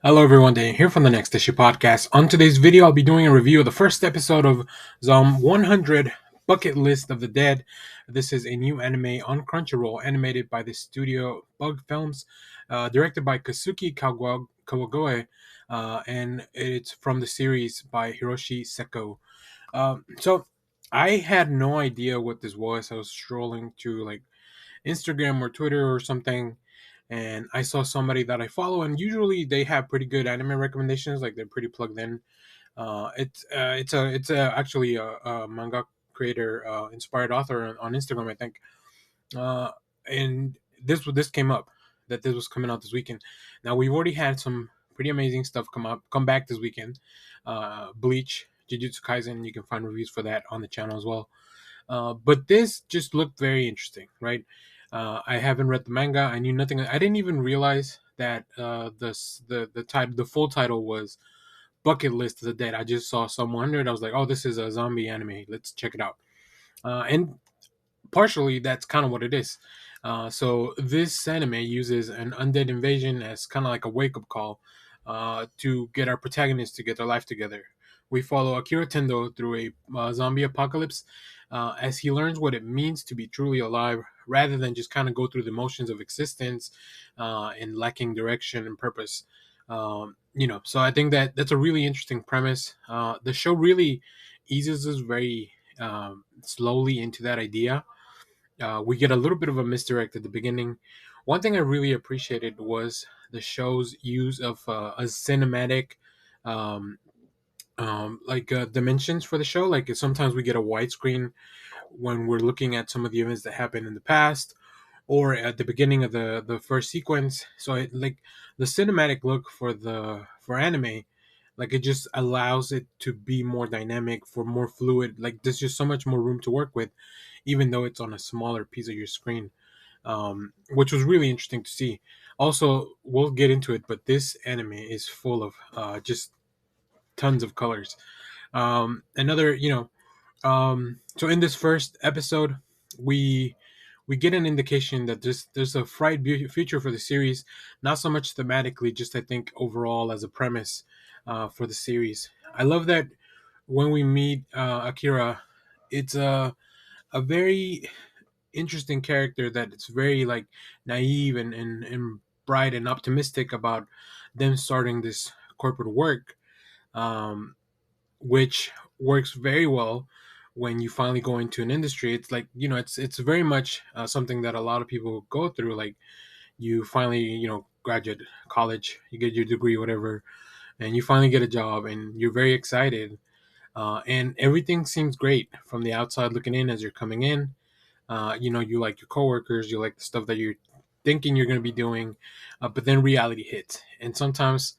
Hello everyone, Daniel here from the Next Issue Podcast. On today's video, I'll be doing a review of the first episode of ZOM 100 Bucket List of the Dead. This is a new anime on Crunchyroll, animated by the studio Bug Films, directed by Kawagoe, and it's from the series by Hiroshi Seko. So I had no idea what this was. I was strolling to Instagram or Twitter or something, and I saw somebody that I follow, and usually they have pretty good anime recommendations. Like they're pretty plugged in. It's actually a manga creator, inspired author on Instagram, I think. Uh, and this came up that this was coming out this weekend. Now we've already had some pretty amazing stuff come back this weekend. Bleach, Jujutsu Kaisen. You can find reviews for that on the channel as well. But this just looked very interesting, right? I haven't read the manga. I knew nothing. I didn't even realize that the full title was Bucket List of the Dead. I just saw some 100. I was like, oh, this is a zombie anime. Let's check it out. And partially, that's kind of what it is. So this anime uses an undead invasion as kind of like a wake up call to get our protagonists to get their life together. We follow Akira Tendo through a zombie apocalypse as he learns what it means to be truly alive, rather than just kind of go through the motions of existence and lacking direction and purpose. So I think that that's a really interesting premise. The show really eases us very slowly into that idea. We get a little bit of a misdirect at the beginning. One thing I really appreciated was the show's use of a cinematic, um, dimensions for the show. Like sometimes we get a widescreen when we're looking at some of the events that happened in the past, or at the beginning of the first sequence. So like the cinematic look for anime, like it just allows it to be more dynamic, for more fluid. Like there's just so much more room to work with, even though it's on a smaller piece of your screen, which was really interesting to see. Also, we'll get into it, but this anime is full of just tons of colors. Another, so in this first episode, we we get an indication that there's a future for the series, not so much thematically, just I think overall as a premise for the series. I love that when we meet Akira, it's a very interesting character that it's very like naive and bright and optimistic about them starting this corporate work, um, which works very well when you finally go into an industry. It's like, it's very much something that a lot of people go through. Like you finally, graduate college, you get your degree, whatever, and you finally get a job and you're very excited, and everything seems great from the outside looking in as you're coming in. You like your coworkers, you like the stuff that you're thinking you're going to be doing, but then reality hits. And sometimes,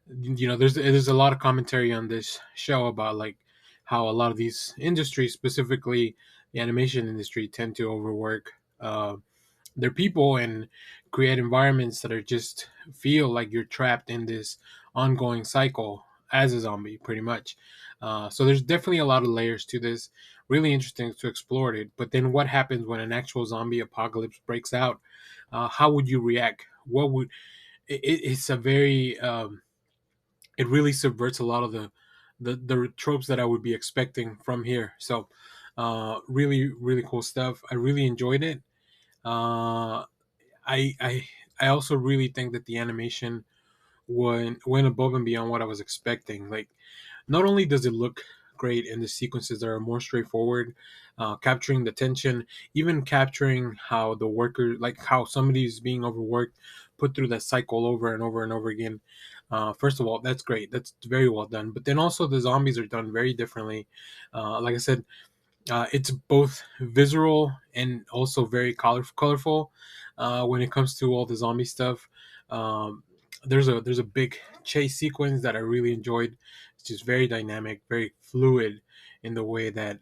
there's a lot of commentary on this show about like how a lot of these industries, specifically the animation industry, tend to overwork uh, their people and create environments that are just feel like you're trapped in this ongoing cycle as a zombie, pretty much. So there's definitely a lot of layers to this. Really interesting to explore it. But then, what happens when an actual zombie apocalypse breaks out? How would you react? What would it's a very it really subverts a lot of the tropes that I would be expecting from here. So, really, really cool stuff. I really enjoyed it. Uh, I I I also really think that the animation went above and beyond what I was expecting. Like, not only does it look great in the sequences that are more straightforward, capturing the tension, even capturing how the worker, like how somebody is being overworked, put through that cycle over and over and over again. First of all, that's great. That's very well done. But then also the zombies are done very differently. Like I said, it's both visual and also very colorful. When it comes to all the zombie stuff, um, there's a big chase sequence that I really enjoyed. It's just very dynamic, very fluid in the way that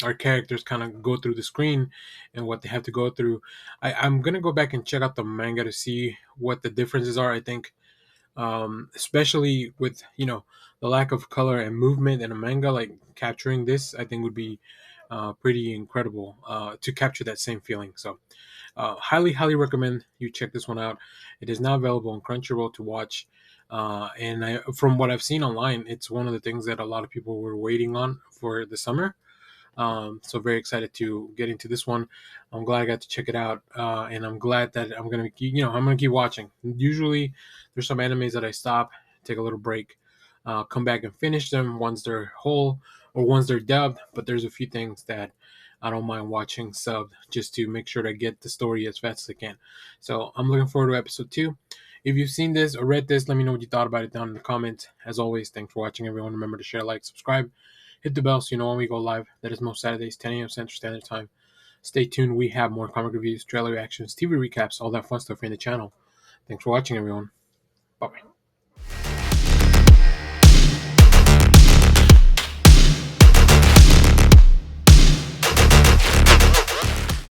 our characters kind of go through the screen and what they have to go through. I'm gonna go back and check out the manga to see what the differences are. I think, especially with the lack of color and movement in a manga, like capturing this, I think would be pretty incredible to capture that same feeling. So highly recommend you check this one out. It is now available on Crunchyroll to watch. From what I've seen online, it's one of the things that a lot of people were waiting on for the summer. So very excited to get into this one. I'm glad I got to check it out, and I'm glad that I'm gonna keep watching. Usually, there's some animes that I stop, take a little break, come back and finish them once they're whole or once they're dubbed. But there's a few things that I don't mind watching subbed just to make sure to get the story as fast as I can. So I'm looking forward to episode 2. If you've seen this or read this, let me know what you thought about it down in the comments. As always, thanks for watching, everyone. Remember to share, like, subscribe, hit the bell so you know when we go live. That is most Saturdays, 10 a.m. Central Standard Time. Stay tuned. We have more comic reviews, trailer reactions, TV recaps, all that fun stuff here in the channel. Thanks for watching, everyone. Bye-bye.